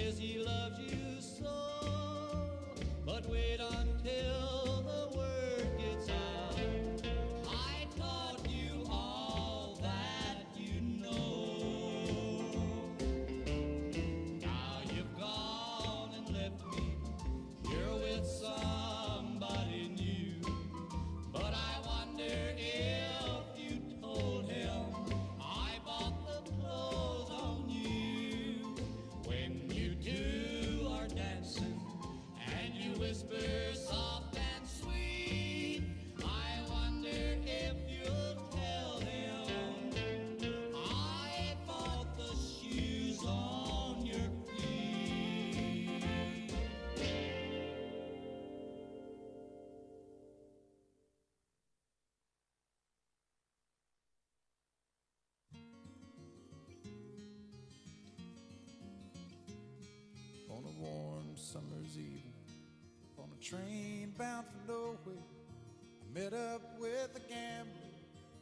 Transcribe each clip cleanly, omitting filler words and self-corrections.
says he loves you so, but wait until the word gets out. I taught you all that you know. Now you've gone and left me, you're with somebody new. But I wonder if you told him I bought the clothes on you. When you two are dancing and you whisper soft and sweet, I wonder if you'll tell him I bought the shoes on your feet. On a warm summer's evening, on a train bound for nowhere, I met up with a gambler.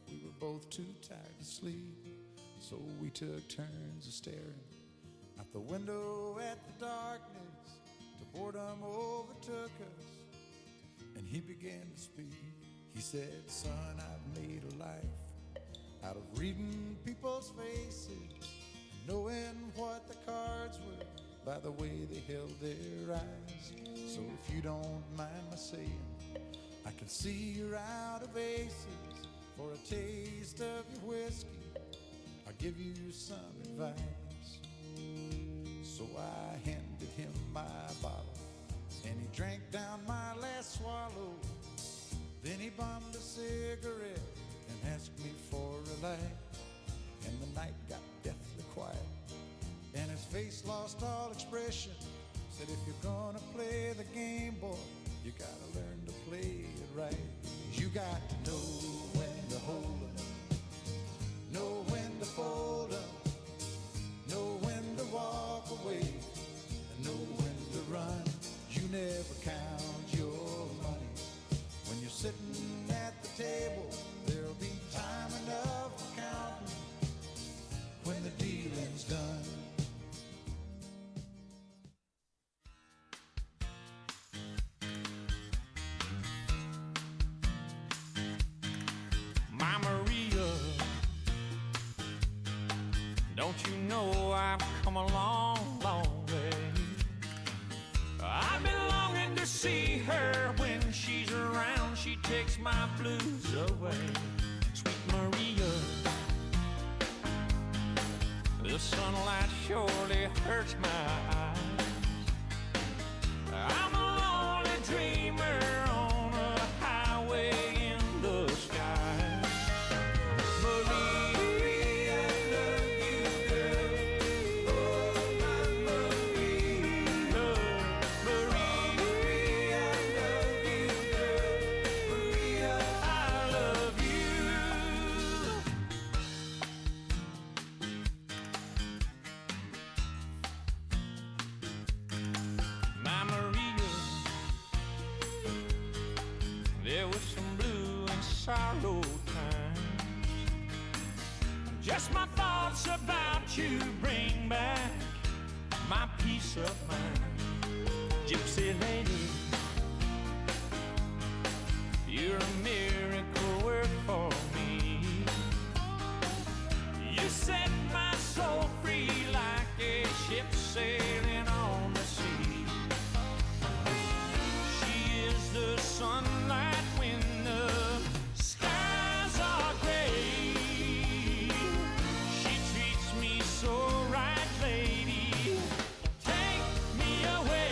We were both too tired to sleep, so we took turns of staring out the window at the darkness till boredom overtook us, and he began to speak. He said, son, I've made a life out of reading people's faces and knowing what the cards were by the way they held their eyes. So if you don't mind my saying, I can see you're out of aces. For a taste of your whiskey, I'll give you some advice. So I handed him my bottle, and he drank down my last swallow. Then he bummed a cigarette and asked me for a light. And the night got deathly quiet, and his face lost all expression. Said, if you're gonna play the game, boy, you gotta learn to play it right. You got to know when to hold 'em, know when to fold 'em, know when to walk away, and know when to run. You never count your money when you're sitting at the table. There'll be time enough for counting when the dealing's done. My Maria, don't you know I've come a long, long way? I've been longing to see her. When she's around, she takes my blues away. Sweet Maria, the sunlight surely hurts my eyes. I'm a lonely dreamer on a highway in the sky. Maria, I love you, girl. Oh, my Maria. Maria, I love you, girl. Maria, I love you. My Maria, there was some blue and sorrow times. Just my thoughts about you bring back my peace of mind. Gypsy lady, you're a miracle work for me. You set my soul free like a ship sailing on the sea. She is the sunlight when the skies are gray. She treats me so right, lady. Take me away.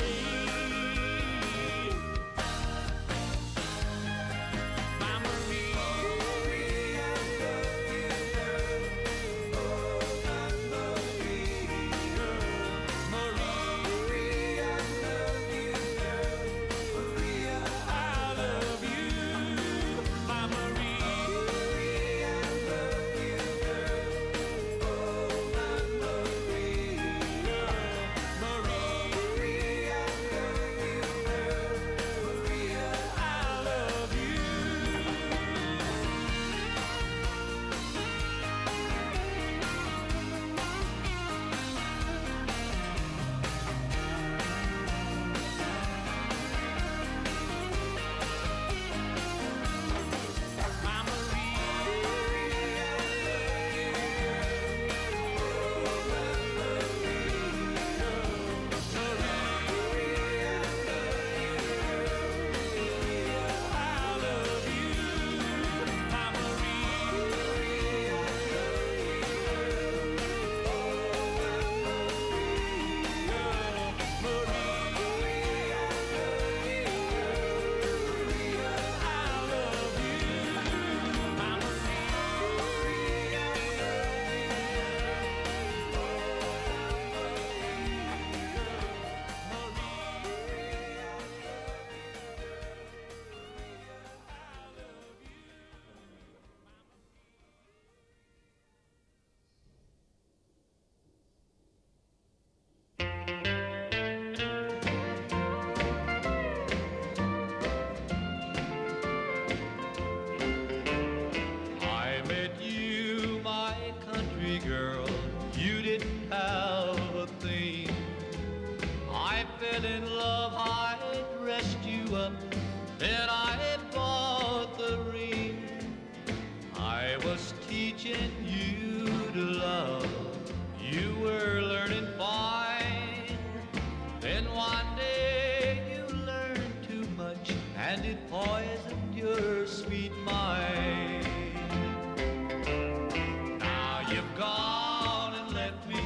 I was teaching you to love. You were learning fine. Then one day you learned too much and it poisoned your sweet mind. Now you've gone and left me.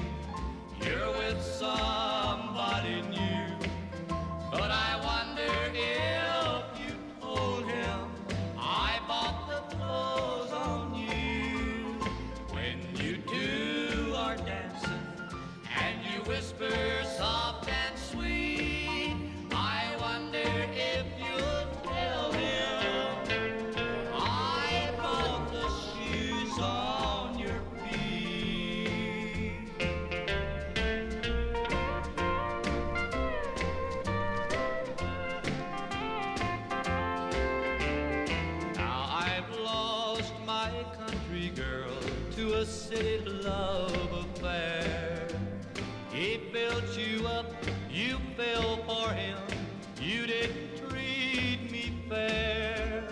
You're with somebody new. But I wonder if you told him I bought the clothes on you. When you two are dancing and you whisper soft and sweet, I wonder if you'll tell him I bought the shoes on your feet. Now I've lost my country girl to a city love affair. He built you up, you fell for him, you didn't treat me fair.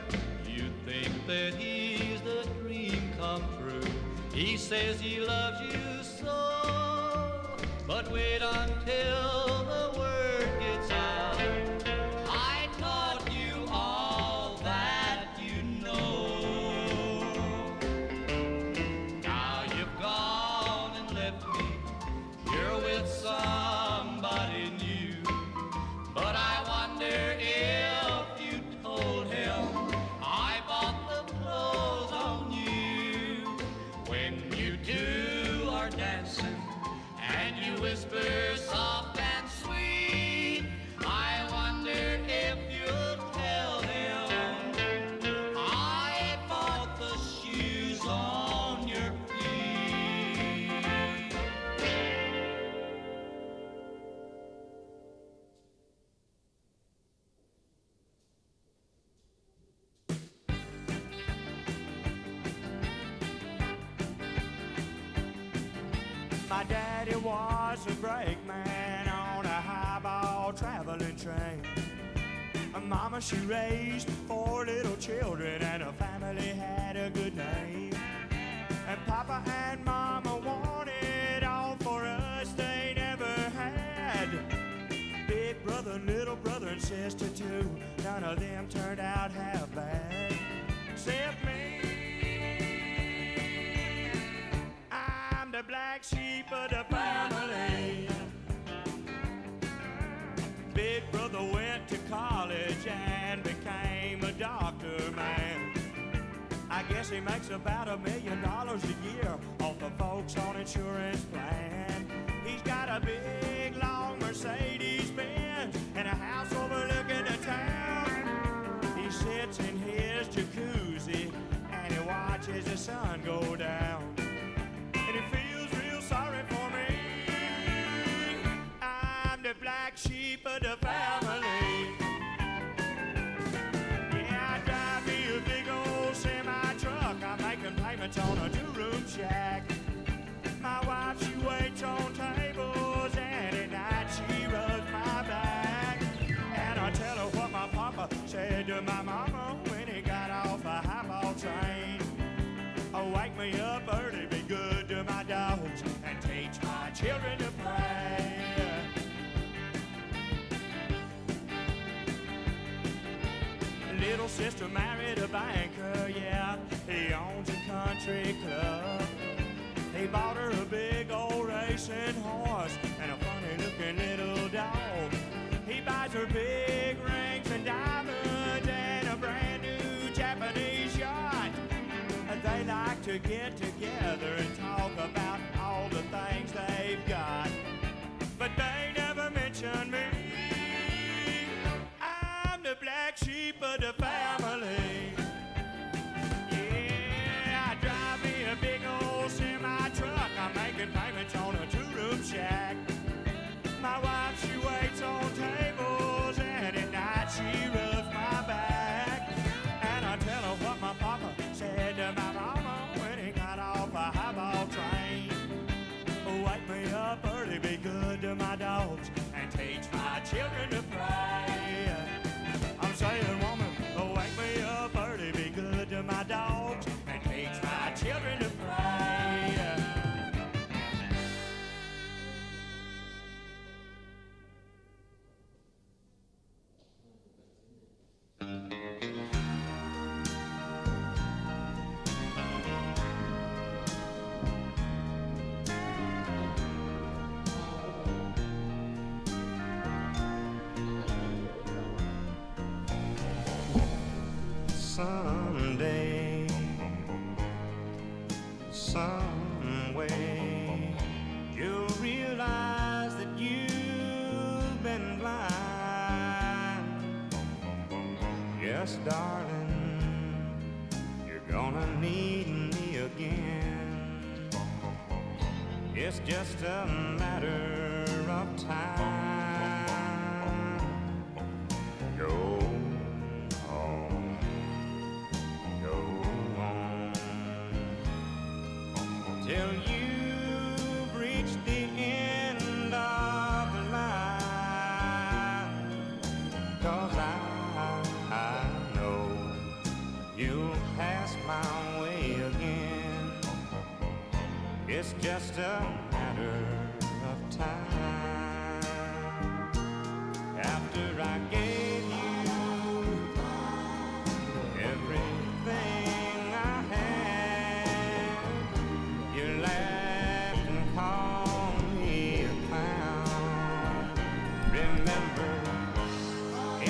You think that he's the dream come true. He says he loves you so, but wait until the word gets out. I taught you all that you know. Now you've gone and left me. You're with somebody new. But I wonder if you told him I bought the clothes on you. When you two are dancing and you whisper soft and sweet, I wonder if you'll tell him I bought the shoes on your feet. My daddy was a brakeman on a highball traveling train. Mama, she raised 4 little children and her family had a good name. And Papa and Mama wanted all for us they never had. Big brother, little brother and sister too, none of them turned out half bad. Except me, I'm the black sheep of the family. Big brother went to college and became a doctor, man. I guess he makes about $1 million a year off the folks on insurance plan. He's got a big, long Mercedes-Benz and a house overlooking the town. He sits in his jacuzzi and he watches the sun go down. And he feels real sorry for me. I'm the black sheep of the family. Yeah, I drive me a big old semi-truck. I'm making payments on a 2-room shack. My wife, she waits on tables, and at night she rubs my back. And I tell her what my papa said to my mama when he got off a highball train. Oh, wake me up early, be good to my dogs, and teach my children to pray. Little sister married a banker, yeah, he owns a country club. He bought her a big old racing horse and a funny-looking little dog. He buys her big rings and diamonds and a brand-new Japanese yacht. And they like to get together and talk about all the things they've got. But they never mention me. I'm the black sheep of the family. Yeah, I drive me a big old semi-truck. I'm making payments on a 2-room shack. My wife, she waits on tables, and at night she rubs my back. And I tell her what my papa said to my mama when he got off a highball train. Wake me up early, be good to my dogs, and teach my someday, some way, you'll realize that you've been blind. Yes, darling, you're gonna need me again. It's just a matter of time. Go on, go on, till you've reached the end of the line. 'Cause I know you'll pass my way again. It's just a matter of time. After I gave you everything I had, you laughed and called me a clown. Remember,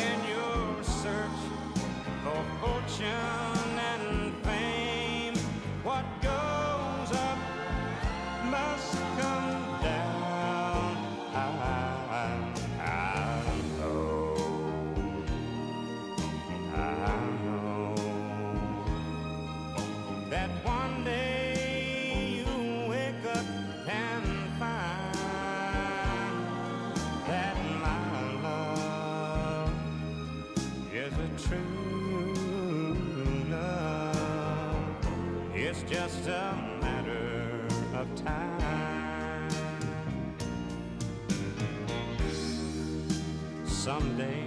in your search for fortune and fame, what goes up must come down. I know that one day you'll wake up and find that my love is a true love. It's just a matter of time. Someday,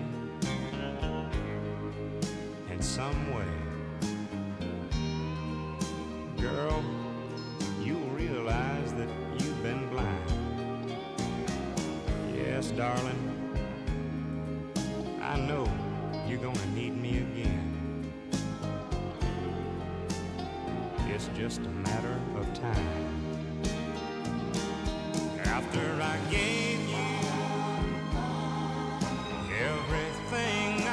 in some way, girl, you'll realize that you've been blind. Yes, darling, I know you're gonna need me again. It's just a matter of time. After I gave you everything I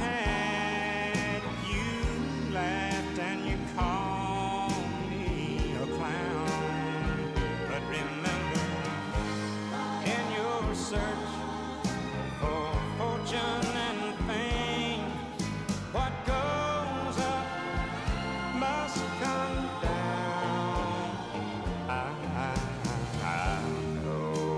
had, you laughed and you called me a clown. But remember, in your search for fortune and fame, what goes up must come down. I know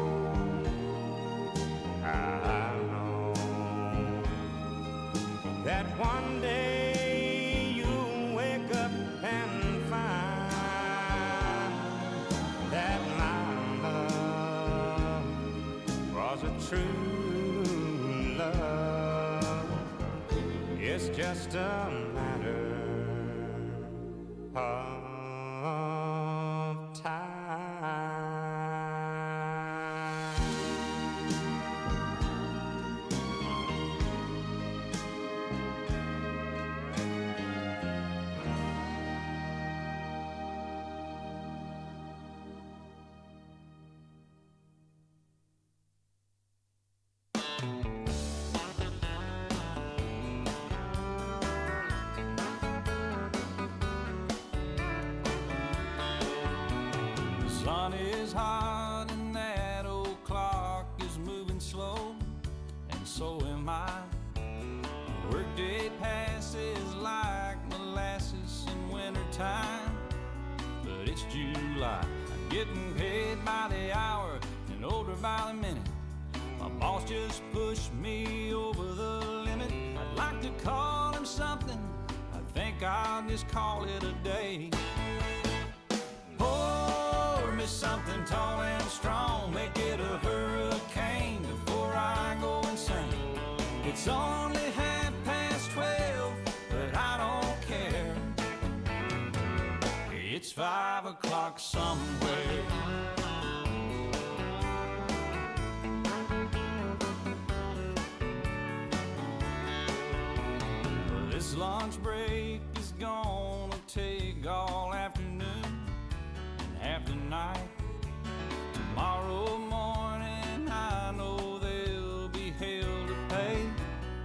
that one day you'll wake up and find that my love was a true love. It's just a matter of time. The sun is hot and that old clock is moving slow, and so am I. Workday passes like molasses in wintertime, but it's July. I'm getting paid by the hour and older by the minute. My boss just pushed me over the limit. I'd like to call him something, I think I'll just call it a day. Pour me something tall and strong, make it a hurricane before I go insane. It's only 12:30, but I don't care. It's 5 o'clock somewhere. This lunch break is gonna take all afternoon and half the night. Tomorrow morning I know there'll be hell to pay.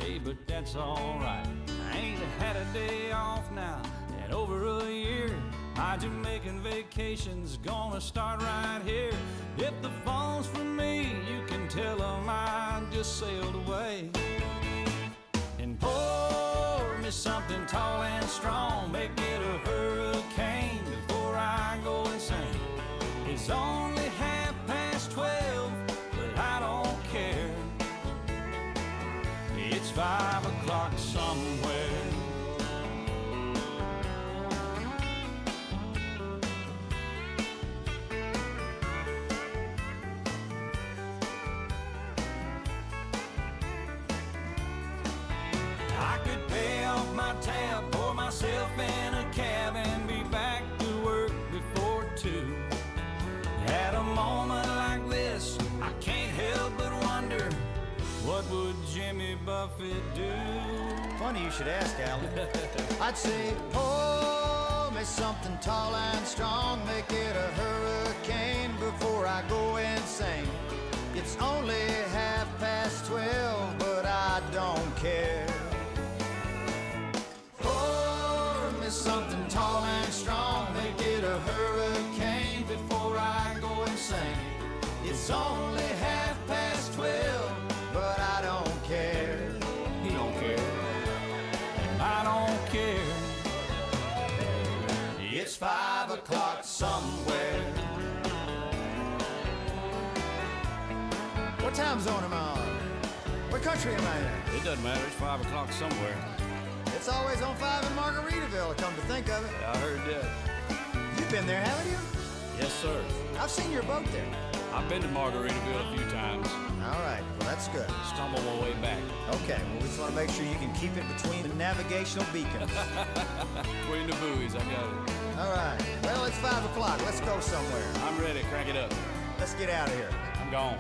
Hey, but that's alright. I ain't had a day off My Jamaican vacation's gonna start right here. If the phone's for me, you can tell them I just sailed away. And pour me something tall and strong, make it a hurricane before I go insane. It's only 12:30, but I don't care. It's 5 o'clock somewhere. I could pay off my tab, pour myself in a cab, and be back to work before 2. At a moment like this, I can't help but wonder, what would Jimmy Buffett do? Funny you should ask, Alan. I'd say, pour me something tall and strong, make it a hurricane before I go insane. It's only 12:30, but I don't care. Pour me something tall and strong, make it a hurricane before I go insane. It's only 12:30, but I don't care. He don't care. I don't care. It's 5 o'clock somewhere. What time zone am I on? What country am I in? It doesn't matter. It's 5 o'clock somewhere. It's always on 5 in Margaritaville, come to think of it. I heard that. You've been there, haven't you? Yes, sir. I've seen your boat there. I've been to Margaritaville a few times. All right, well, that's good. Stumbled my way back. Okay, well, we just want to make sure you can keep it between the navigational beacons. Between the buoys, I got it. All right, well, it's 5 o'clock. Let's go somewhere. I'm ready. Crank it up. Let's get out of here. I'm gone.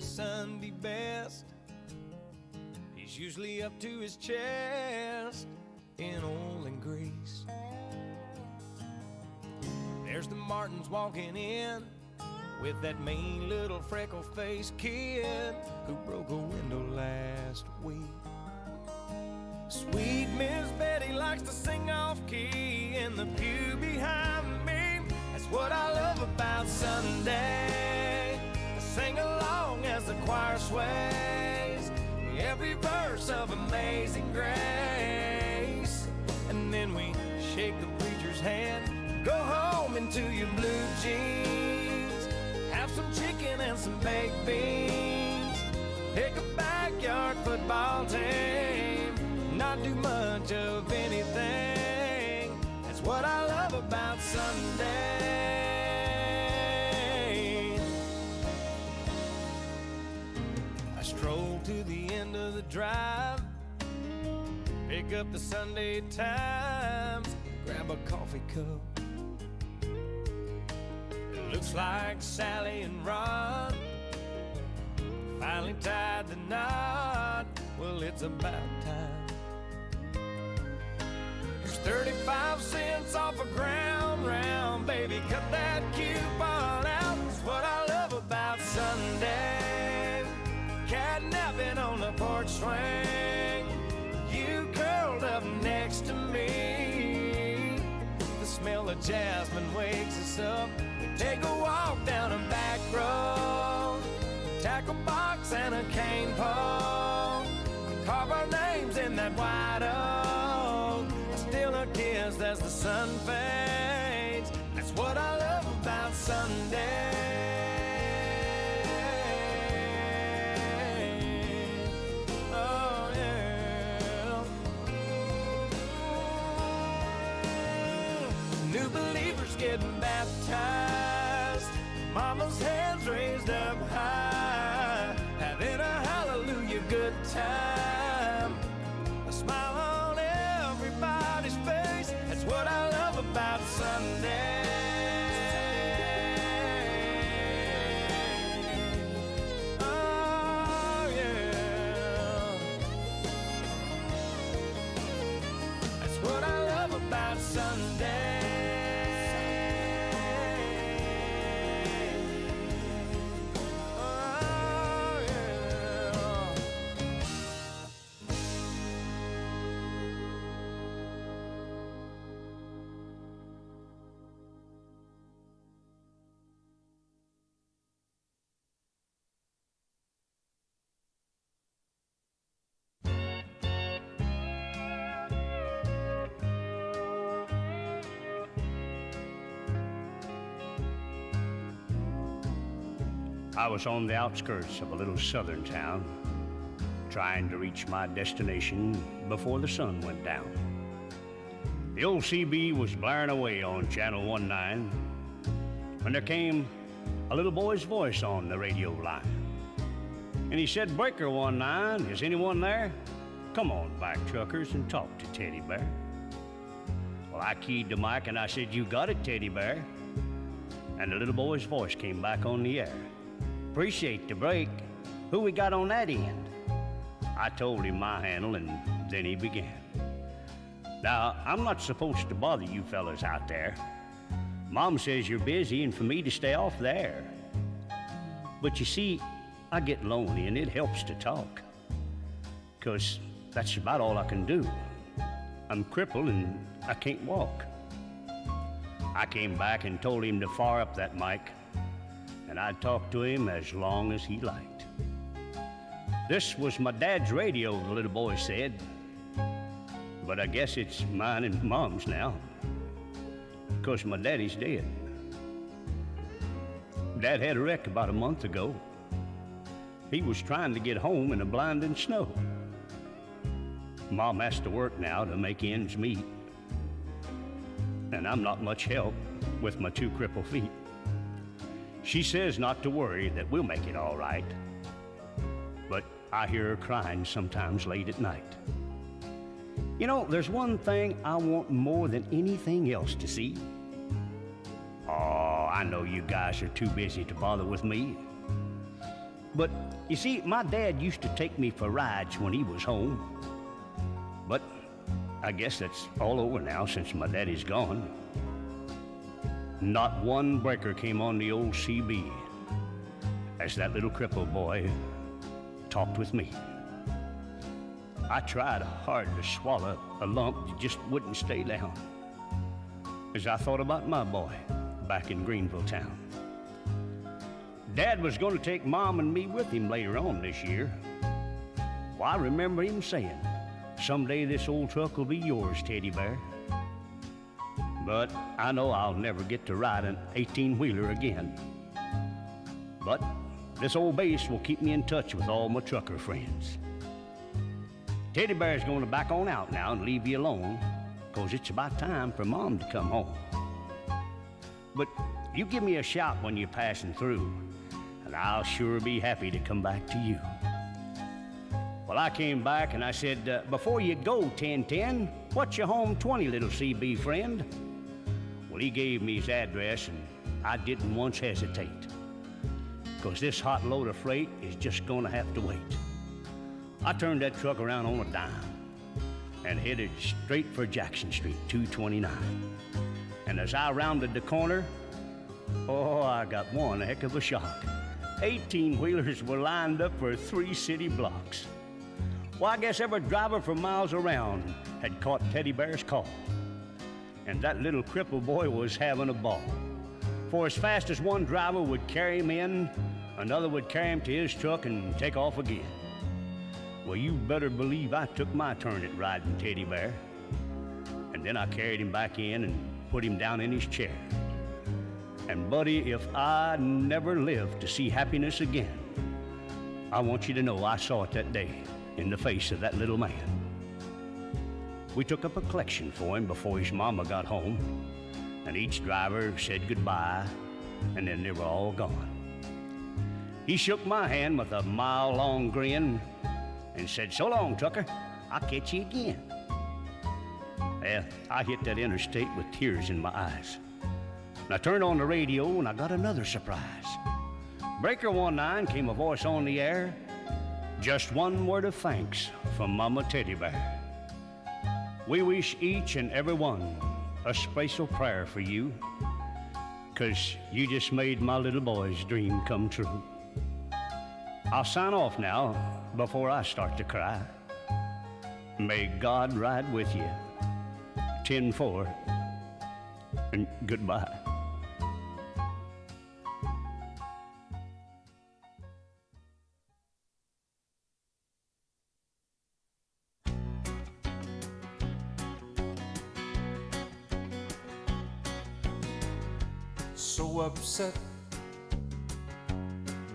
Sunday best, he's usually up to his chest in oil and grease. There's the Martins walking in with that mean little freckle-faced kid who broke a window last week. Sweet Miss Betty likes to sing off-key in the pew behind me. That's what I love about Sunday. I sing along as the choir sways every verse of Amazing Grace. And then we shake the preacher's hand, go home into your blue jeans, have some chicken and some baked beans, pick a backyard football team, not do much of anything. That's what I love about Sunday. I stroll to the end of the drive, pick up the Sunday Times, grab a coffee cup. It looks like Sally and Rod finally tied the knot. Well, it's about time. There's 35 cents off a ground round, baby, cut that coupon out. That's what I love about Sunday. Catnapping on the porch swing, you curled up next to me. The smell of jasmine wakes us up. We take a walk down a back road, tackle box and a cane pole, carve our names in that white oak. Still a kiss as the sun fades. That's what I love about Sunday. Oh yeah. New believers getting baptized, mama's hands raised up high, having a hallelujah good time. A smile on everybody's face, that's what I love about Sunday. Oh, yeah. That's what I love about Sunday. I was on the outskirts of a little southern town, trying to reach my destination before the sun went down. The old CB was blaring away on Channel 19 when there came a little boy's voice on the radio line. And he said, "Breaker 19, is anyone there? Come on back, truckers, and talk to Teddy Bear." Well, I keyed the mic and I said, "You got it, Teddy Bear." And the little boy's voice came back on the air. "Appreciate the break. Who we got on that end?" I told him my handle, and then he began. "Now, I'm not supposed to bother you fellas out there. Mom says you're busy and for me to stay off the air. But you see, I get lonely and it helps to talk, 'cause that's about all I can do. I'm crippled and I can't walk." I came back and told him to fire up that mic, and I'd talk to him as long as he liked. "This was my dad's radio," the little boy said, "but I guess it's mine and Mom's now, 'cause my daddy's dead. Dad had a wreck about a month ago. He was trying to get home in the blinding snow. Mom has to work now to make ends meet, and I'm not much help with my 2 crippled feet. She says not to worry, that we'll make it all right. But I hear her crying sometimes late at night. You know, there's one thing I want more than anything else to see. Oh, I know you guys are too busy to bother with me. But you see, my dad used to take me for rides when he was home. But I guess that's all over now since my daddy's gone. Not one breaker came on the old CB as that little crippled boy talked with me. I tried hard to swallow a lump that just wouldn't stay down as I thought about my boy back in Greenville town. Dad was going to take Mom and me with him later on this year. Well, I remember him saying, "Someday this old truck will be yours, Teddy Bear." But I know I'll never get to ride an 18-wheeler again. But this old base will keep me in touch with all my trucker friends. Teddy Bear's going to back on out now and leave you alone, 'cause it's about time for Mom to come home. But you give me a shout when you're passing through, and I'll sure be happy to come back to you. Well, I came back and I said, "Before you go, 1010, what's your home 20, little CB friend?" Well, he gave me his address, and I didn't once hesitate, 'cause this hot load of freight is just gonna have to wait. I turned that truck around on a dime and headed straight for Jackson Street, 229. And as I rounded the corner, oh, I got one heck of a shock. 18-wheelers were lined up for 3 city blocks. Well, I guess every driver for miles around had caught Teddy Bear's call. And that little crippled boy was having a ball. For as fast as one driver would carry him in, another would carry him to his truck and take off again. Well, you better believe I took my turn at riding Teddy Bear. And then I carried him back in and put him down in his chair. And buddy, if I never live to see happiness again, I want you to know I saw it that day in the face of that little man. We took up a collection for him before his mama got home, and each driver said goodbye, and then they were all gone. He shook my hand with a mile-long grin and said, "So long, Tucker. I'll catch you again." Well, I hit that interstate with tears in my eyes. And I turned on the radio and I got another surprise. Breaker 19 came a voice on the air. Just one word of thanks from Mama Teddy Bear. We wish each and every one a special prayer for you, 'cause you just made my little boy's dream come true. I'll sign off now before I start to cry. May God ride with you. 10-4, and goodbye. So upset,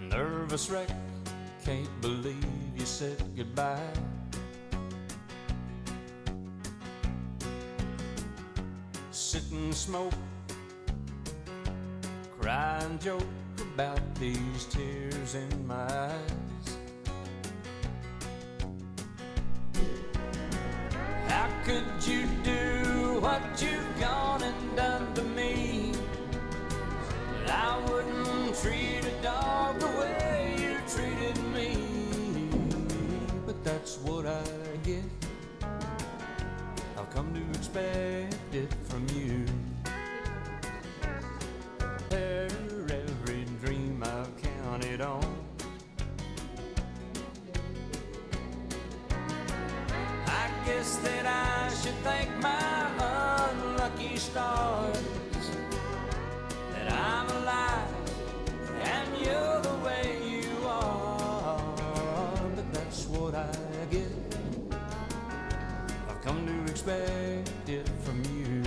nervous wreck, can't believe you said goodbye. Sit and smoke, cry and joke about these tears in my eyes. How could you do what you've gone and done to me? I wouldn't treat a dog the way you treated me, but that's what I get. I've come to expect it from you. Every dream I've counted on, I guess that I should thank my unlucky stars that I'm alive and you're the way you are. But that's what I get. I've come to expect it from you.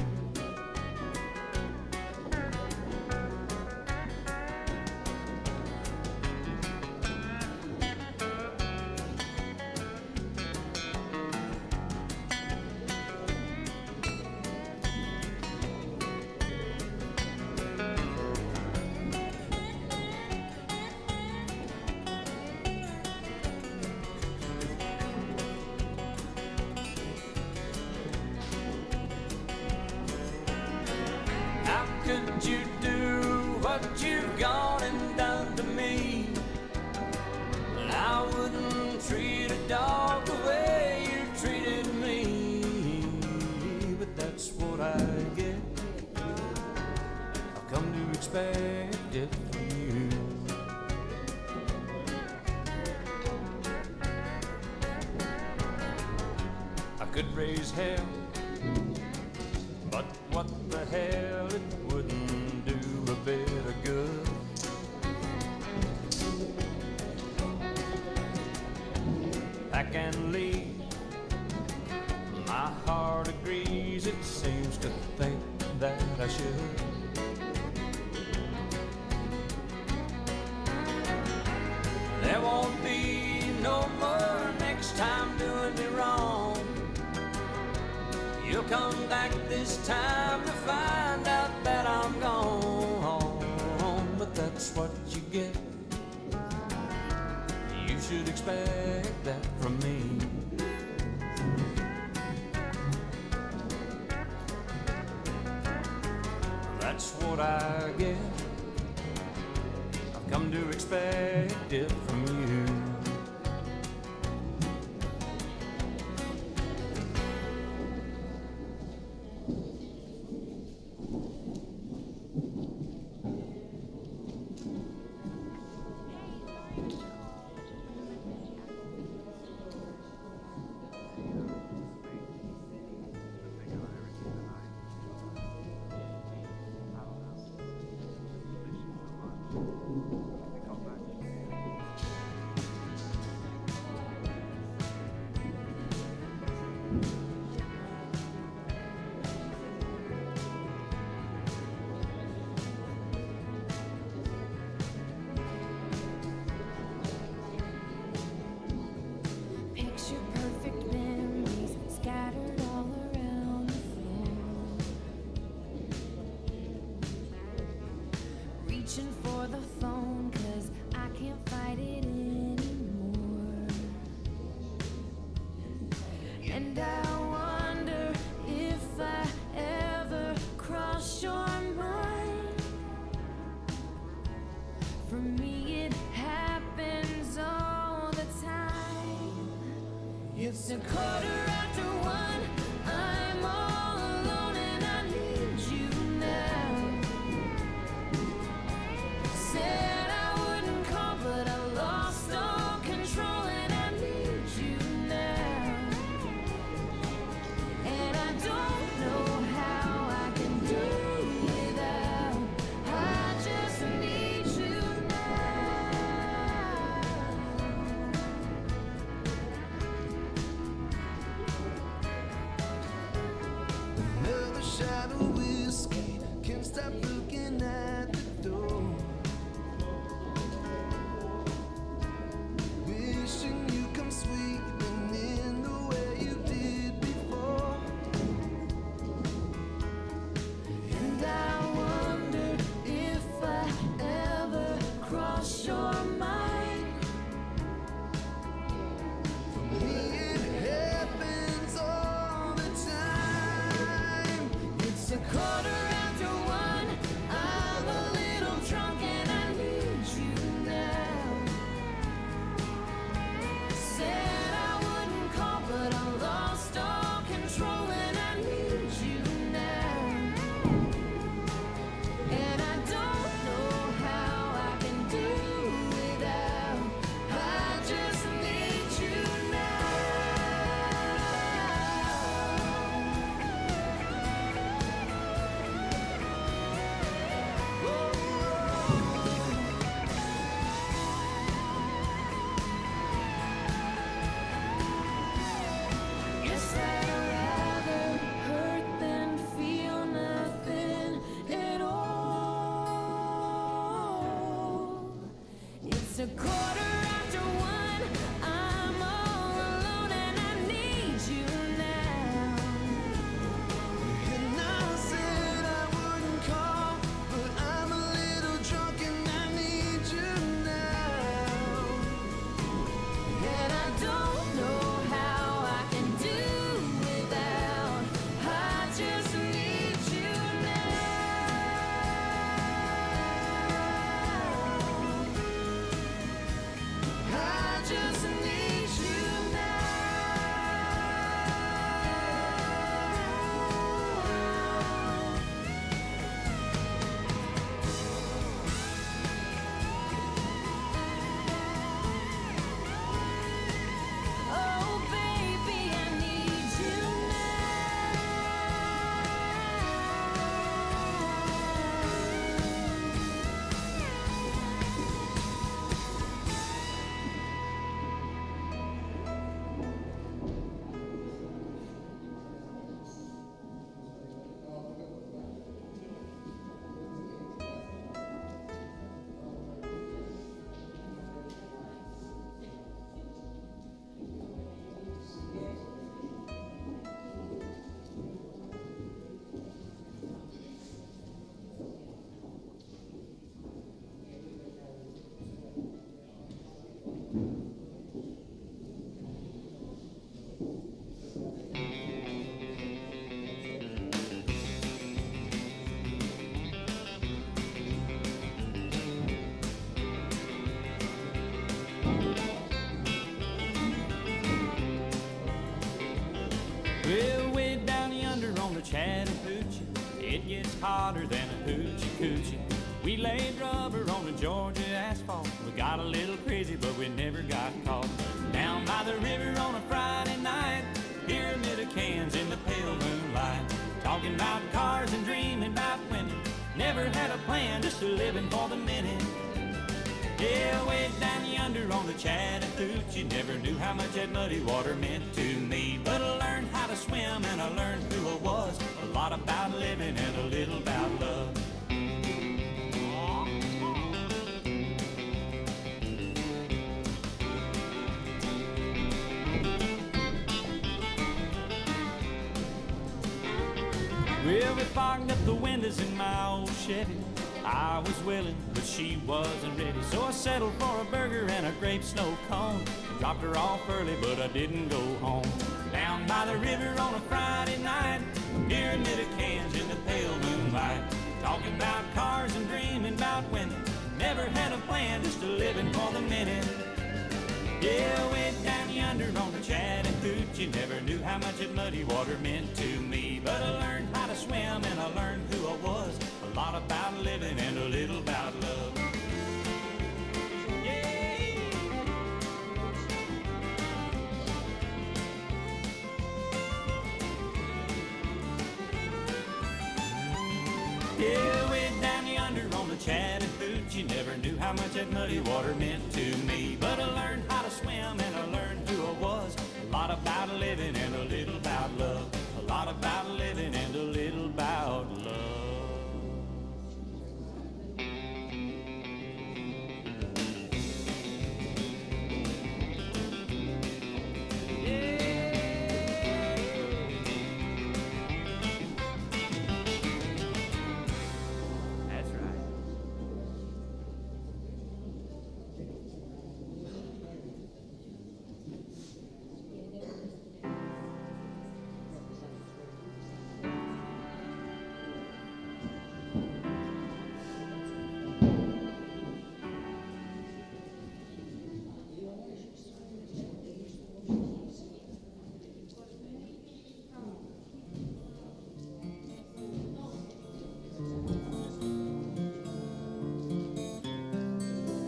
How could you do what you've gone and done to me? Well, I wouldn't treat a dog the way you treated me, but that's what I get. I've come to expect it from you. I could raise hell, but what the hell, it wouldn't do a bit of good. Pack and leave, my heart agrees, it seems to think that I should. There won't be no more next time doing me wrong. You'll come back this time to find out that I'm gone, but that's what you get. You should expect that from me. That's what I get. I've come to expect it from you. It's a quarter after one. I'm all alone and I need you now. Said I wouldn't call, but I lost all control and I need you now. And I don't know how I can do without. I just need you now. Another shot of whiskey, can't stop looking at the door. Wishing you come sweeping in the way you did before. And I wonder if I ever cross your mind. Me, it happens all the time. It's a quarter after one. I'm a little drunk and I need you now. Said I wouldn't call, but I lost all control and I need you now. And I don't know how I can do without. I just need you now. Guess I'd rather hurt than feel nothing at all. It's a quarter after one. I'm all alone and I need you now. And I said I wouldn't call, but I'm a little drunk and I need you now. And I don't know how I can do without. I just need you now. I just need you now. Oh, baby, I need you Well, way down yonder on the Chattahoochee, it gets hotter than a hoochie coochie. We laid rubber on the Georgia asphalt. We got a little crazy, but we never got caught. Down by the river on a Friday night, pyramid of cans in the pale moonlight. Talking about cars and dreaming about women. Never had a plan, just a living for the minute. Yeah, way down yonder on the Chattahoochee, never knew how much that muddy water meant to me. But I learned how to swim and I learned who I was. A lot about living and a little about love. Well, we fogged up the windows in my old Chevy. I was willing, but she wasn't ready. So I settled for a burger and a grape snow cone. I dropped her off early, but I didn't go home. Down by the river on a Friday night, pyramid of cans in the pale moonlight. Talking about cars and dreaming about women. Never had a plan, just a living for the minute. Yeah, way down yonder on the Chattahoochee, how much that muddy water meant to me. But I learned how to swim and I learned who I was. A lot about living and a little about love. Yeah, way down yonder on the Chattahoochee, never knew how much that muddy water meant to me. But I learned how to swim and I learned who I was. A lot about living and a little about love. A lot about living and a little about love. That's right.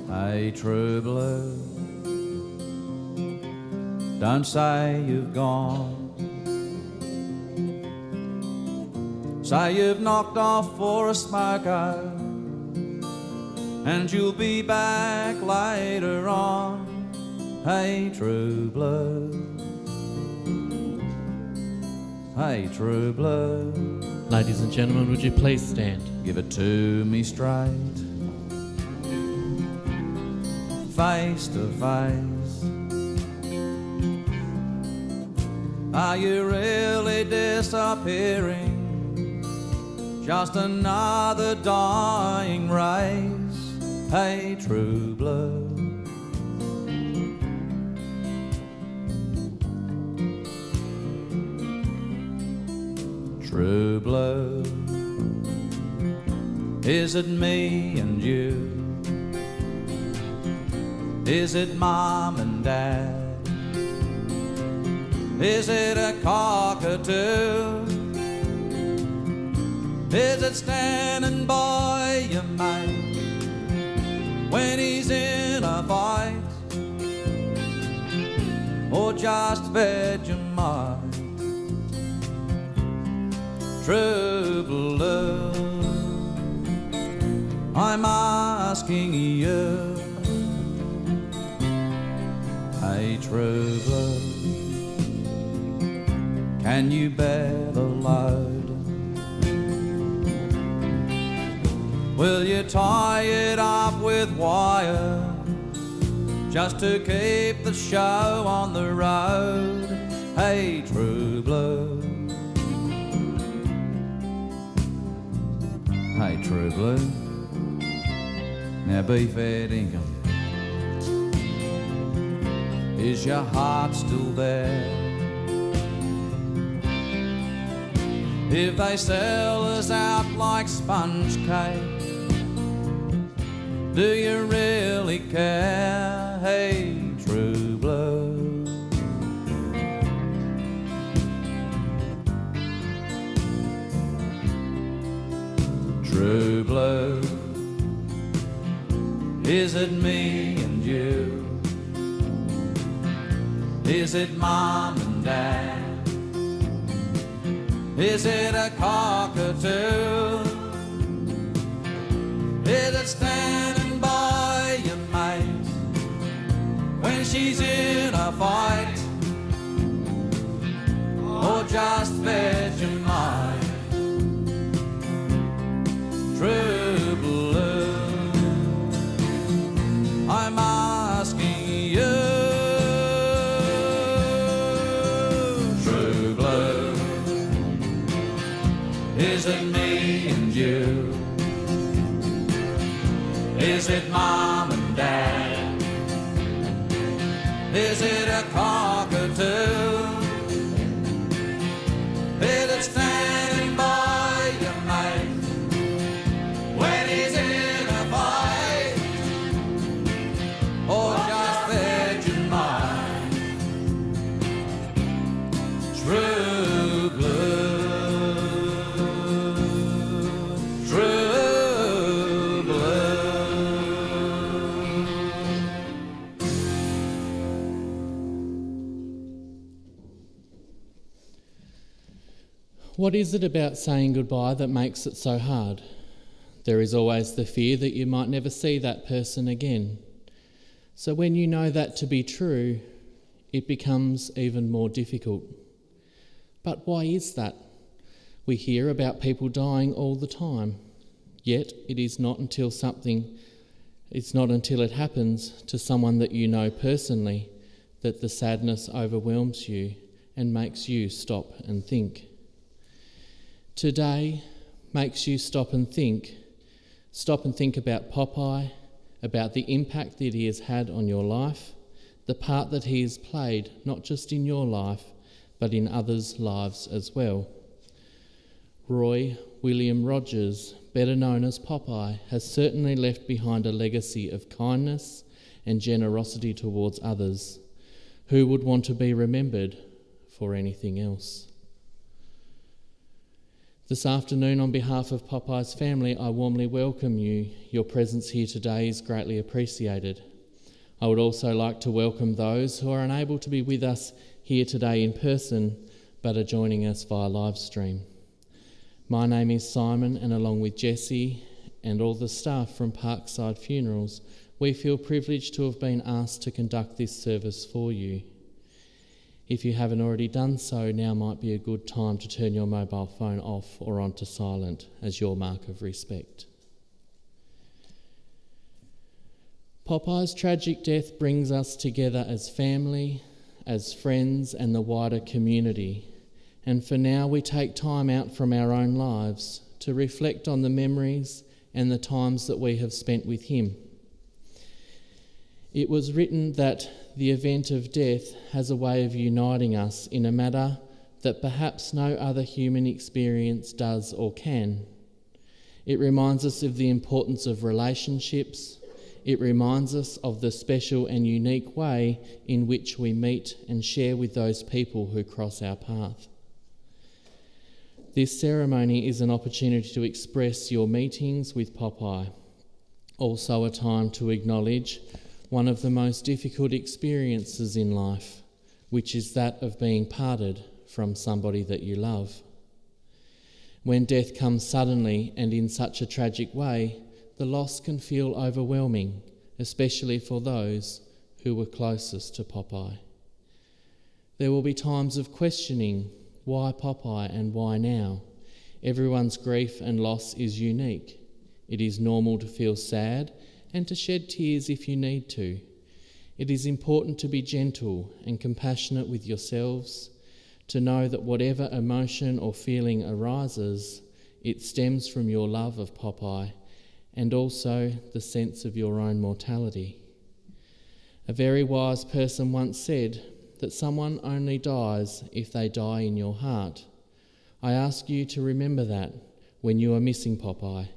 Hey, true blue, don't say you've gone. Say you've knocked off for a smoke out, and you'll be back later on. Hey, true blue, hey, true blue. Ladies and gentlemen, would you please stand? Give it to me straight, face to face. Are you really disappearing? Just another dying race. Hey, true blue. True blue. Is it me and you? Is it mom and dad? Is it a cockatoo? Is it standing by your mate when he's in a fight? Or just Vegemite? True blue, I'm asking you. Hey, true blue, can you bear the load? Will you tie it up with wire just to keep the show on the road? Hey, true blue. Hey, true blue. Now be fair dinkum. Is your heart still there? If they sell us out like sponge cake, do you really care? Hey, true blue. True blue. Is it me and you? Is it mom and dad? Is it a cockatoo? Is it standing by your mate when she's in a fight? Or just Vegemite? True blue, I'm asking you. True blue, is it me and you? Is it mom and dad? Is it a cockatoo? Is it standing by your mate when he's in a fight? Or just Vegemite? True What is it about saying goodbye that makes it so hard? There is always the fear that you might never see that person again. So when you know that to be true, it becomes even more difficult. But why is that? We hear about people dying all the time, yet it is not until it happens to someone that you know personally that the sadness overwhelms you and makes you stop and think. Today makes you stop and think about Popeye, about the impact that he has had on your life, the part that he has played, not just in your life, but in others' lives as well. Roy William Rogers, better known as Popeye, has certainly left behind a legacy of kindness and generosity towards others. Who would want to be remembered for anything else? This afternoon, on behalf of Popeye's family, I warmly welcome you. Your presence here today is greatly appreciated. I would also like to welcome those who are unable to be with us here today in person, but are joining us via live stream. My name is Simon, and along with Jesse and all the staff from Parkside Funerals, we feel privileged to have been asked to conduct this service for you. If you haven't already done so, now might be a good time to turn your mobile phone off or onto silent as your mark of respect. Popeye's tragic death brings us together as family, as friends, and the wider community. And for now, we take time out from our own lives to reflect on the memories and the times that we have spent with him. It was written that the event of death has a way of uniting us in a manner that perhaps no other human experience does or can. It reminds us of the importance of relationships. It reminds us of the special and unique way in which we meet and share with those people who cross our path. This ceremony is an opportunity to express your meetings with Popeye, also a time to acknowledge one of the most difficult experiences in life, which is that of being parted from somebody that you love. When death comes suddenly and in such a tragic way, the loss can feel overwhelming, especially for those who were closest to Popeye. There will be times of questioning, why Popeye and why now? Everyone's grief and loss is unique. It is normal to feel sad and to shed tears if you need to. It is important to be gentle and compassionate with yourselves, to know that whatever emotion or feeling arises, it stems from your love of Popeye and also the sense of your own mortality. A very wise person once said that someone only dies if they die in your heart. I ask you to remember that when you are missing Popeye,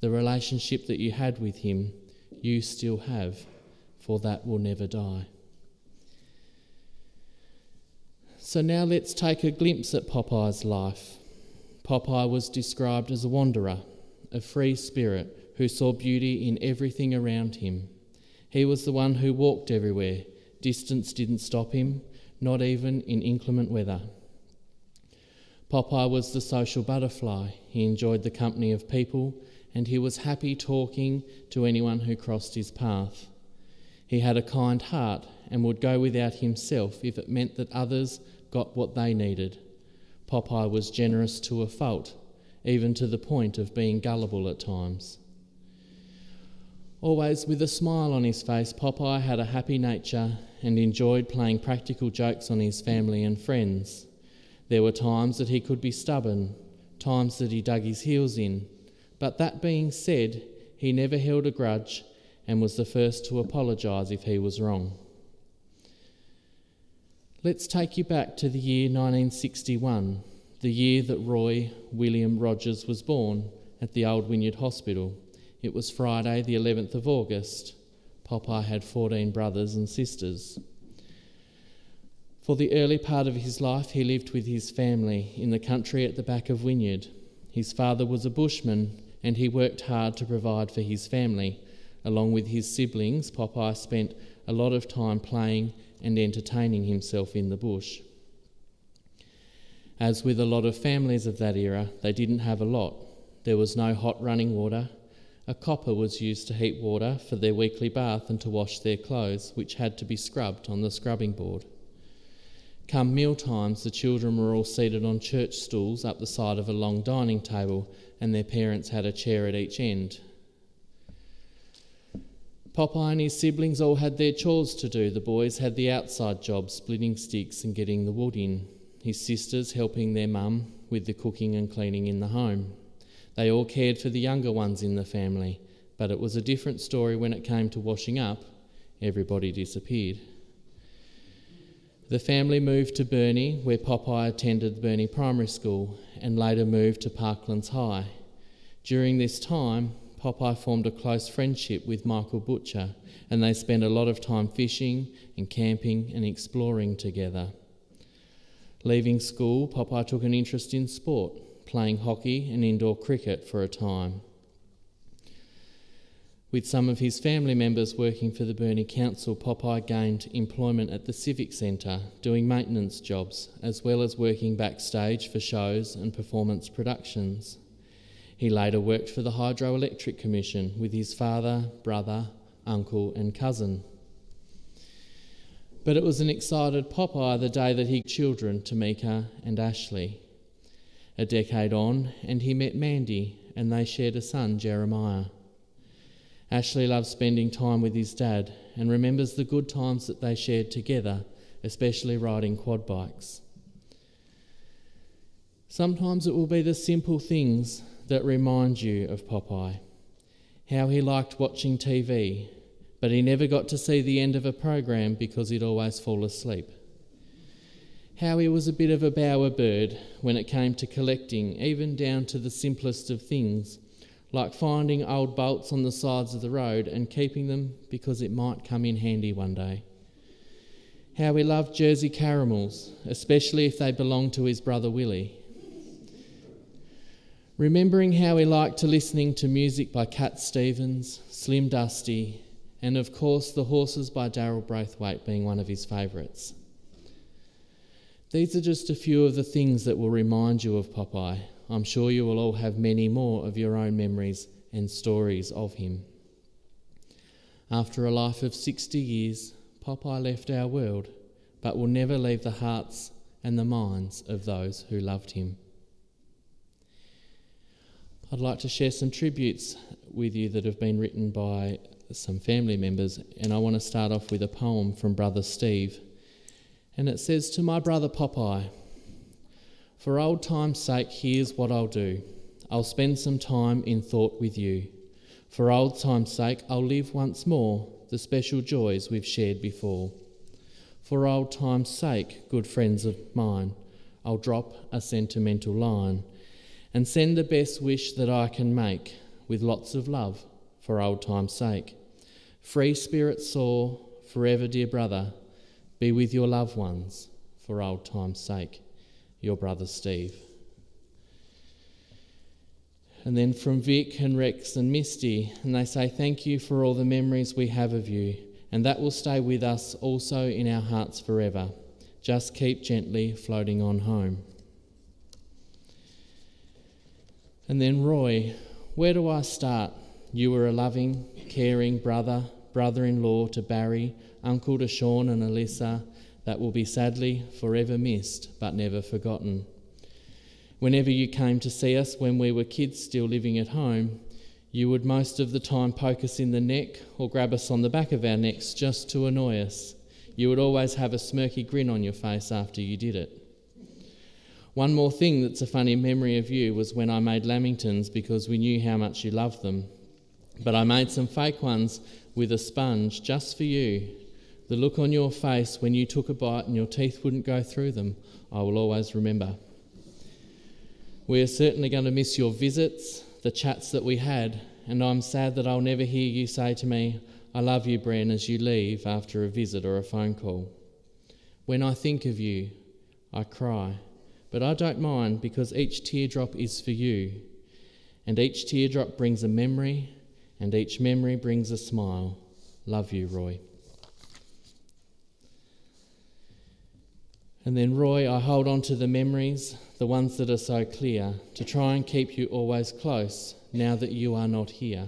the relationship that you had with him, you still have, for that will never die. So now let's take a glimpse at Popeye's life. Popeye was described as a wanderer, a free spirit who saw beauty in everything around him. He was the one who walked everywhere. Distance didn't stop him, not even in inclement weather. Popeye was the social butterfly. He enjoyed the company of people, and he was happy talking to anyone who crossed his path. He had a kind heart and would go without himself if it meant that others got what they needed. Popeye was generous to a fault, even to the point of being gullible at times. Always with a smile on his face, Popeye had a happy nature and enjoyed playing practical jokes on his family and friends. There were times that he could be stubborn, times that he dug his heels in, but that being said, he never held a grudge and was the first to apologise if he was wrong. Let's take you back to the year 1961, the year that Roy William Rogers was born at the Old Wynyard Hospital. It was Friday, the 11th of August. Popeye had 14 brothers and sisters. For the early part of his life, he lived with his family in the country at the back of Wynyard. His father was a bushman, and he worked hard to provide for his family. Along with his siblings, Popeye spent a lot of time playing and entertaining himself in the bush. As with a lot of families of that era, they didn't have a lot. There was no hot running water. A copper was used to heat water for their weekly bath and to wash their clothes, which had to be scrubbed on the scrubbing board. Come meal times, the children were all seated on church stools up the side of a long dining table, and their parents had a chair at each end. Popeye and his siblings all had their chores to do. The boys had the outside jobs, splitting sticks and getting the wood in. His sisters helping their mum with the cooking and cleaning in the home. They all cared for the younger ones in the family, but it was a different story when it came to washing up. Everybody disappeared. The family moved to Burnie, where Popeye attended Burnie Primary School, and later moved to Parklands High. During this time, Popeye formed a close friendship with Michael Butcher, and they spent a lot of time fishing and camping and exploring together. Leaving school, Popeye took an interest in sport, playing hockey and indoor cricket for a time. With some of his family members working for the Burnie Council, Popeye gained employment at the Civic Centre, doing maintenance jobs, as well as working backstage for shows and performance productions. He later worked for the Hydroelectric Commission with his father, brother, uncle and cousin. But it was an excited Popeye the day that he had children, Tamika and Ashley. A decade on, and he met Mandy, and they shared a son, Jeremiah. Ashley loves spending time with his dad and remembers the good times that they shared together, especially riding quad bikes. Sometimes it will be the simple things that remind you of Popeye. How he liked watching TV, but he never got to see the end of a program because he'd always fall asleep. How he was a bit of a bowerbird when it came to collecting, even down to the simplest of things, like finding old bolts on the sides of the road and keeping them because it might come in handy one day. How he loved Jersey caramels, especially if they belonged to his brother Willie. Remembering how he liked to listening to music by Cat Stevens, Slim Dusty, and of course The Horses by Darryl Braithwaite being one of his favourites. These are just a few of the things that will remind you of Popeye. I'm sure you will all have many more of your own memories and stories of him. After a life of 60 years, Popeye left our world, but will never leave the hearts and the minds of those who loved him. I'd like to share some tributes with you that have been written by some family members, and I want to start off with a poem from Brother Steve. And it says, "To my brother Popeye, for old time's sake, here's what I'll do. I'll spend some time in thought with you. For old time's sake, I'll live once more the special joys we've shared before. For old time's sake, good friends of mine, I'll drop a sentimental line and send the best wish that I can make with lots of love for old time's sake. Free spirit soar forever, dear brother, be with your loved ones for old time's sake. Your brother Steve." And then from Vic and Rex and Misty, and they say, "Thank you for all the memories we have of you, and that will stay with us also in our hearts forever. Just keep gently floating on home." And then Roy, "Where do I start? You were a loving, caring brother, brother-in-law to Barry, uncle to Sean and Alyssa, that will be sadly forever missed but never forgotten. Whenever you came to see us when we were kids still living at home, you would most of the time poke us in the neck or grab us on the back of our necks just to annoy us. You would always have a smirky grin on your face after you did it. One more thing that's a funny memory of you was when I made lamingtons because we knew how much you loved them. But I made some fake ones with a sponge just for you. The look on your face when you took a bite and your teeth wouldn't go through them, I will always remember. We are certainly going to miss your visits, the chats that we had, and I'm sad that I'll never hear you say to me, 'I love you, Bren,' as you leave after a visit or a phone call. When I think of you, I cry, but I don't mind because each teardrop is for you, and each teardrop brings a memory, and each memory brings a smile. Love you, Roy." And then, Roy, I hold on to the memories, the ones that are so clear, to try and keep you always close now that you are not here.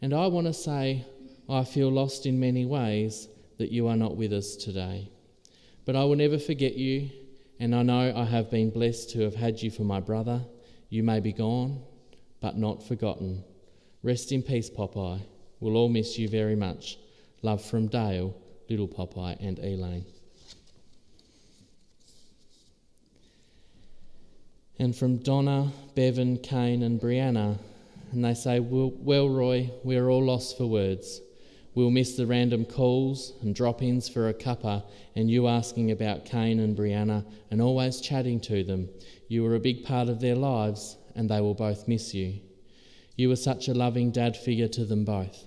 And I want to say I feel lost in many ways that you are not with us today. But I will never forget you, and I know I have been blessed to have had you for my brother. You may be gone, but not forgotten. Rest in peace, Popeye. We'll all miss you very much. Love from Dale, little Popeye, and Elaine. And from Donna, Bevan, Kane and Brianna, and they say, well, Roy, we're all lost for words. We'll miss the random calls and drop-ins for a cuppa and you asking about Kane and Brianna and always chatting to them. You were a big part of their lives and they will both miss you. You were such a loving dad figure to them both.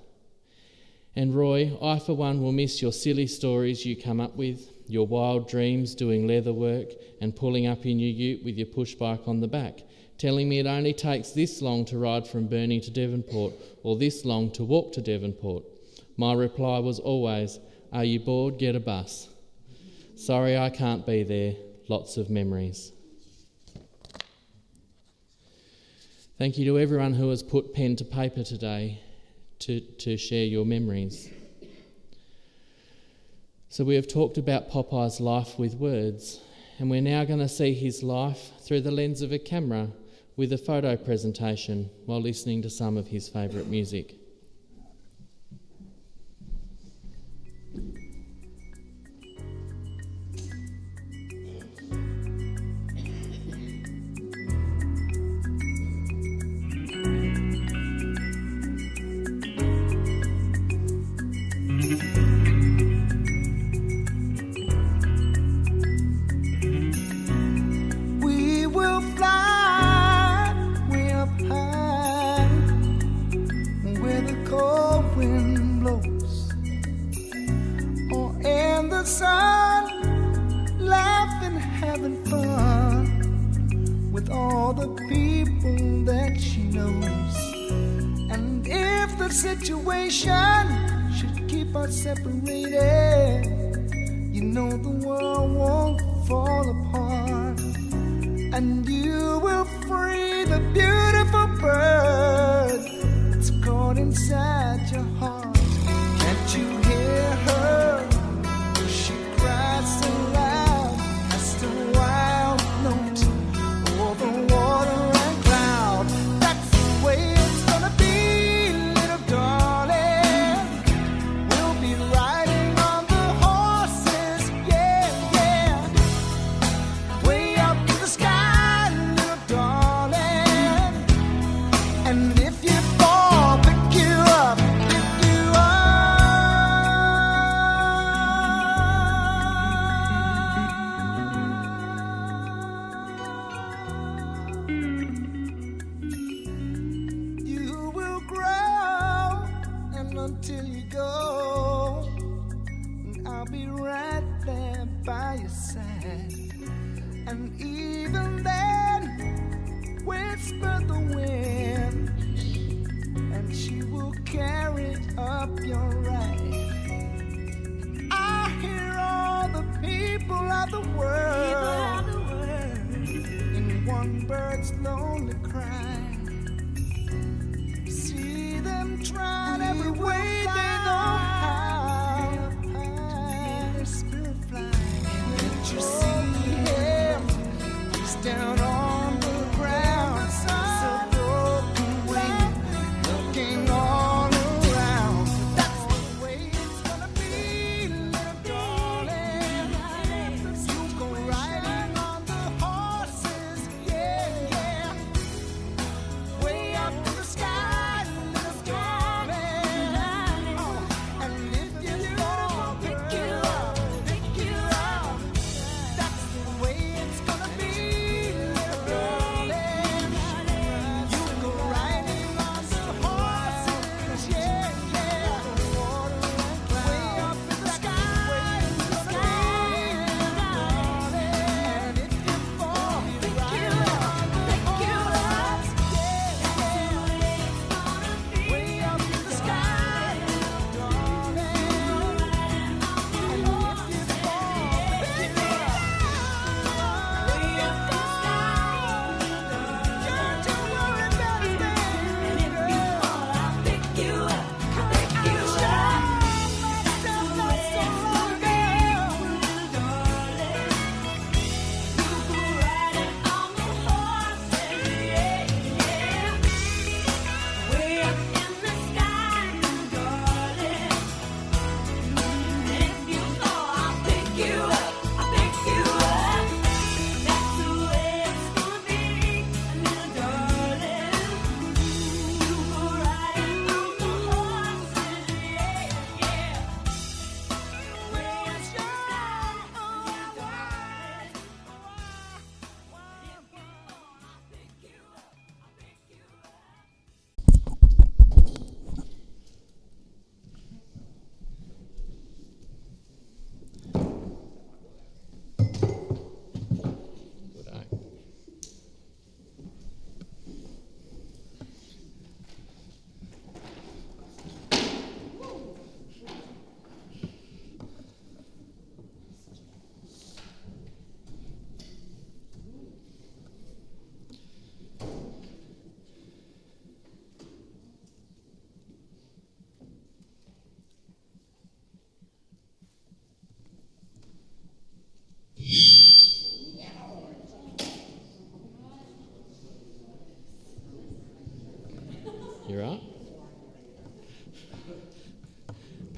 And Roy, I for one will miss your silly stories you come up with, your wild dreams doing leather work and pulling up in your ute with your push bike on the back, telling me it only takes this long to ride from Burnie to Devonport or this long to walk to Devonport. My reply was always, are you bored? Get a bus. Sorry I can't be there. Lots of memories. Thank you to everyone who has put pen to paper today to share your memories. So we have talked about Popeye's life with words, and we're now going to see his life through the lens of a camera with a photo presentation while listening to some of his favourite music. We will fly way up high, where the cold wind blows, or in the sun, laughing, having fun with all the people that she knows. And if the situation should keep us separated, you know the world won't fall apart, and you will free the beautiful bird that's caught inside your heart. Can't you hear her? She cries so loud as the wild note over water and cloud. That's the way it's gonna be, little darling. We'll be riding on the horses, yeah, yeah, way up in the sky, little darling. And if you fall, pick you up, pick you up. You will grow, and until you go, I'll be right there by your side. And even then, whisper the wind, and she will carry up your ride. I hear all the people of the world in one bird's lonely cry. See them trying every way they know how. Hear their spirit fly. Can't you see him? He's down on the ground, so broken wing, looking all around. That's the way it's gonna be, little darling. You go riding on the horses, yeah, yeah, way up in the sky, little darling.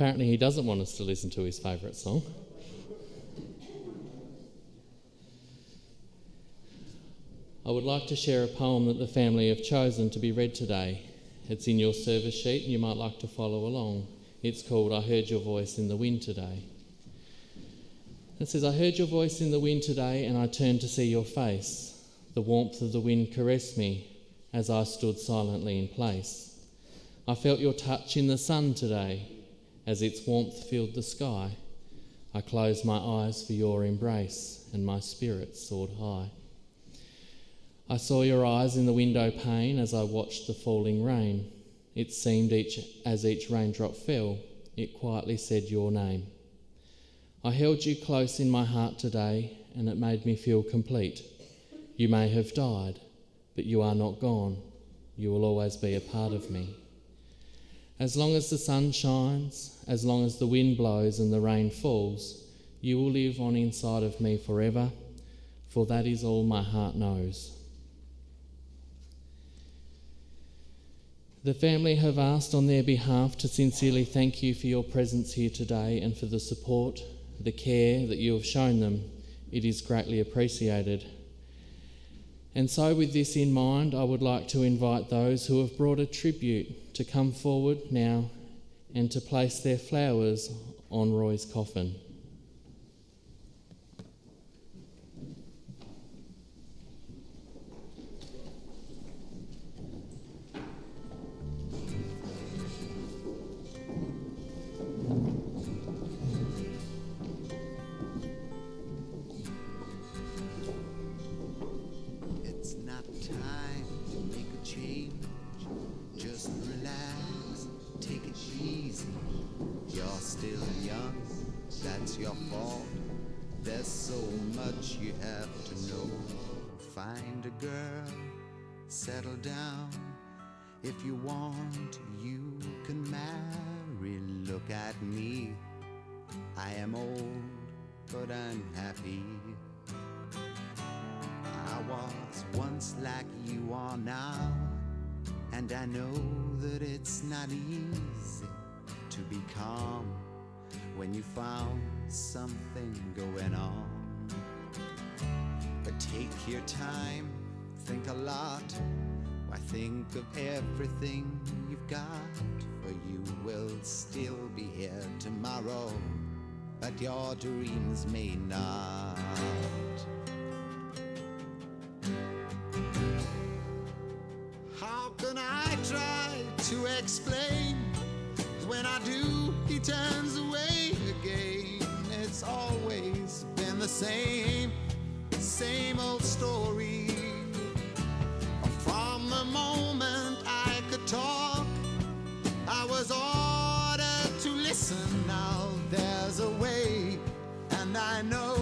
Apparently he doesn't want us to listen to his favourite song. I would like to share a poem that the family have chosen to be read today. It's in your service sheet and you might like to follow along. It's called I Heard Your Voice in the Wind Today. It says, I heard your voice in the wind today and I turned to see your face. The warmth of the wind caressed me as I stood silently in place. I felt your touch in the sun today as its warmth filled the sky. I closed my eyes for your embrace and my spirit soared high. I saw your eyes in the window pane as I watched the falling rain. It seemed as each raindrop fell, it quietly said your name. I held you close in my heart today and it made me feel complete. You may have died, but you are not gone. You will always be a part of me. As long as the sun shines, as long as the wind blows and the rain falls, you will live on inside of me forever, for that is all my heart knows. The family have asked on their behalf to sincerely thank you for your presence here today and for the support, the care that you have shown them. It is greatly appreciated. And so with this in mind, I would like to invite those who have brought a tribute to come forward now and to place their flowers on Roy's coffin. It's not time to make a change. Just relax, take it easy. You're still young, that's your fault. There's so much you have to know. Find a girl, settle down. If you want, you can marry. Look at me, I am old, but I'm happy. I was once like you are now, and I know that it's not easy to be calm when you found something going on. But take your time, think a lot. Why think of everything you've got? For you will still be here tomorrow, but your dreams may not. How can I try to explain? 'Cause when I do, he turns away again. It's always been the same old story. From the moment I could talk, I was ordered to listen. Now there's a way, and I know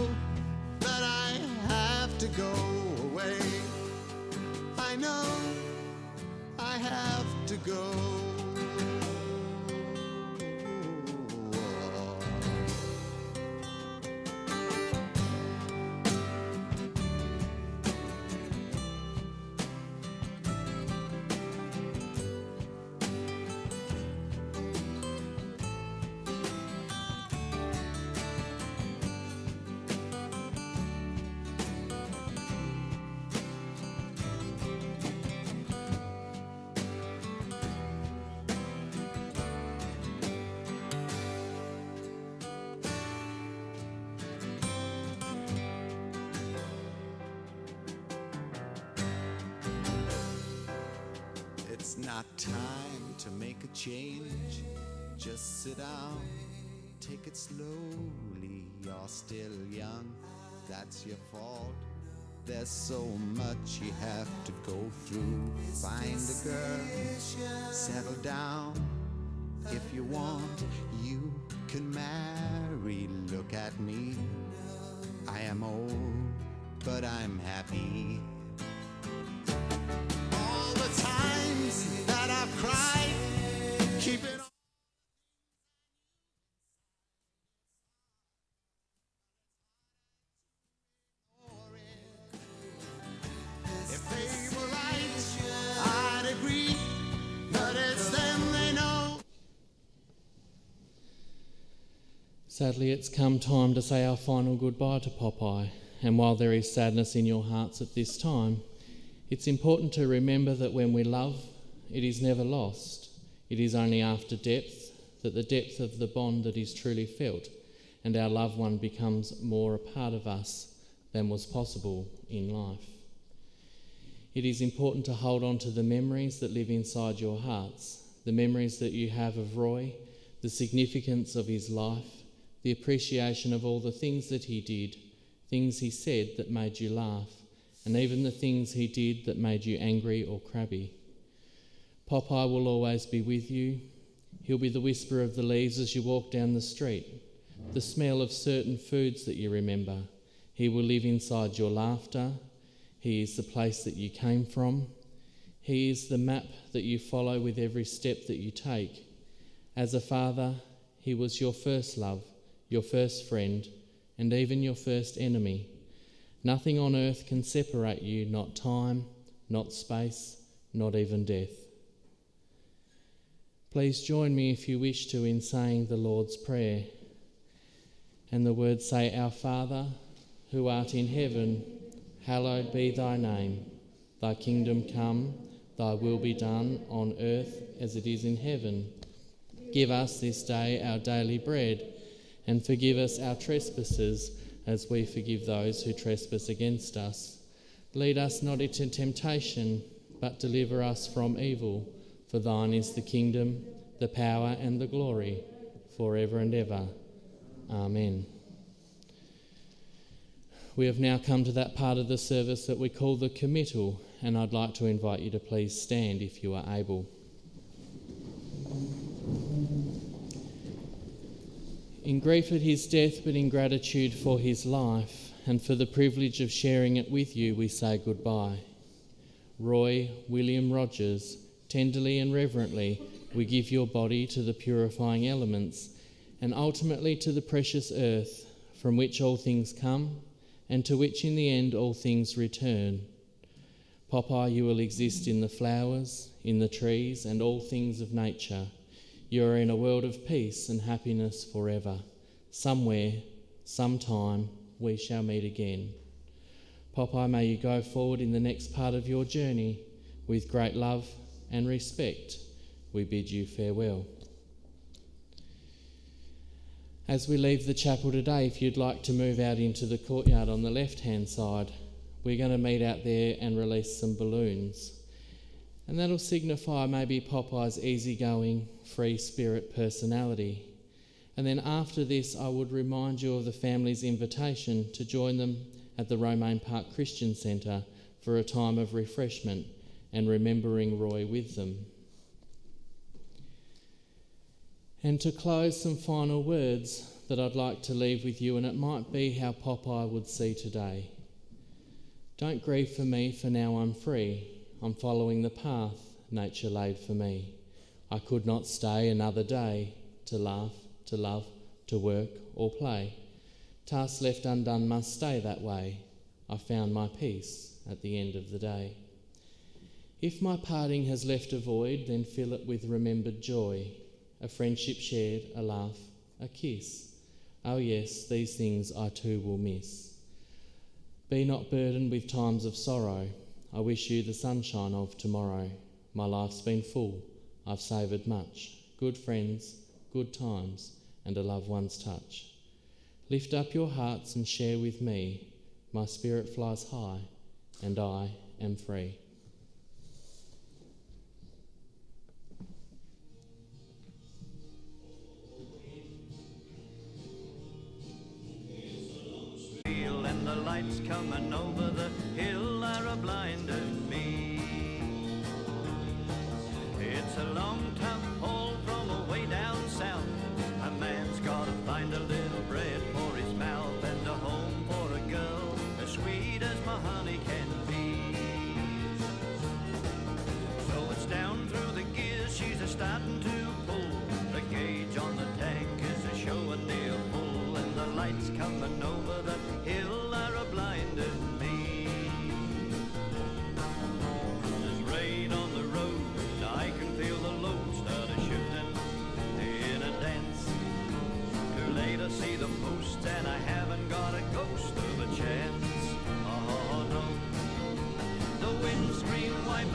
that I have to go away. I know I have to go. It's not time to make a change. Just sit down, take it slowly. You're still young, that's your fault. There's so much you have to go through. Find a girl, settle down. If you want, you can marry. Look at me, I am old, but I'm happy. All the times that I've cried, keep it on. If they were right, I'd agree, but it's them they know. Sadly, it's come time to say our final goodbye to Popeye, and while there is sadness in your hearts at this time, it's important to remember that when we love, it is never lost. It is only after depth that the depth of the bond that is truly felt, and our loved one becomes more a part of us than was possible in life. It is important to hold on to the memories that live inside your hearts, the memories that you have of Roy, the significance of his life, the appreciation of all the things that he did, things he said that made you laugh, and even the things he did that made you angry or crabby. Popeye will always be with you. He'll be the whisper of the leaves as you walk down the street, the smell of certain foods that you remember. He will live inside your laughter. He is the place that you came from. He is the map that you follow with every step that you take. As a father, he was your first love, your first friend, and even your first enemy. Nothing on earth can separate you, not time, not space, not even death. Please join me if you wish to in saying the Lord's Prayer. And the words say, Our Father, who art in heaven, hallowed be thy name. Thy kingdom come, thy will be done on earth as it is in heaven. Give us this day our daily bread, and forgive us our trespasses as we forgive those who trespass against us. Lead us not into temptation, but deliver us from evil. For thine is the kingdom, the power and the glory, forever and ever. Amen. We have now come to that part of the service that we call the committal, and I'd like to invite you to please stand if you are able. In grief at his death, but in gratitude for his life and for the privilege of sharing it with you, we say goodbye. Roy William Rogers, tenderly and reverently, we give your body to the purifying elements and ultimately to the precious earth from which all things come and to which in the end all things return. Popeye, you will exist in the flowers, in the trees and all things of nature. You are in a world of peace and happiness forever. Somewhere, sometime, we shall meet again. Popeye, may you go forward in the next part of your journey with great love and respect. We bid you farewell. As we leave the chapel today, if you'd like to move out into the courtyard on the left-hand side, we're going to meet out there and release some balloons. And that'll signify maybe Popeye's easygoing, free spirit personality. And then after this, I would remind you of the family's invitation to join them at the Romaine Park Christian Centre for a time of refreshment and remembering Roy with them. And to close, some final words that I'd like to leave with you, and it might be how Popeye would see today. Don't grieve for me, for now I'm free. I'm following the path nature laid for me. I could not stay another day to laugh, to love, to work or play. Tasks left undone must stay that way. I found my peace at the end of the day. If my parting has left a void, then fill it with remembered joy, a friendship shared, a laugh, a kiss. Oh yes, these things I too will miss. Be not burdened with times of sorrow. I wish you the sunshine of tomorrow. My life's been full, I've savoured much. Good friends, good times, and a loved one's touch. Lift up your hearts and share with me. My spirit flies high, and I am free. And the lights coming over the hill are a blinding me. It's a long tough haul from away down south. A man's gotta find a little bread for his mouth and a home for a girl as sweet as my honey can be. So it's down through the gears, she's a starting to pull. The gauge on the tank is a showing near full, and the lights coming over the hill are a blinding me. There's rain on the road, I can feel the load start a shifting in a dance. Too late I see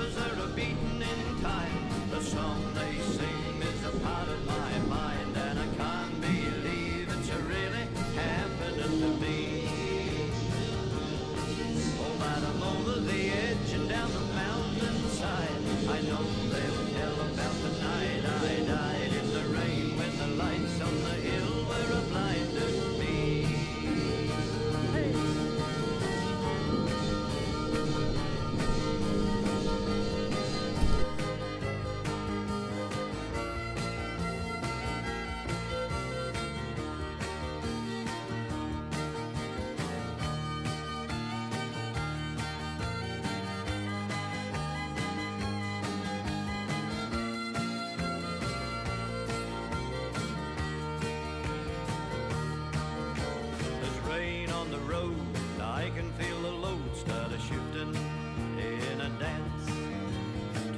wipers are a beating in time. The song they sing is a part of my mind, and I can't believe it's really happening to me. Oh, but I'm over the edge and down the mountainside. I know they'll tell about the night I died in the rain when the lights on the hill were a blinding me. Hey. There's rain on the road, I can feel the load start a shifting in a dance.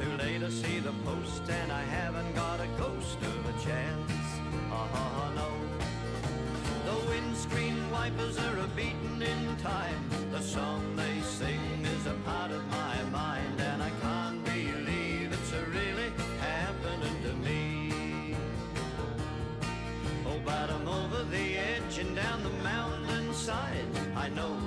Too late to see the post, and I haven't got a ghost of a chance. No. The windscreen wipers are a beating in time. The song they sing is a part of my mind, and I can't believe it's really happening to me. Oh, but I'm over the edge and down the mountainside. I know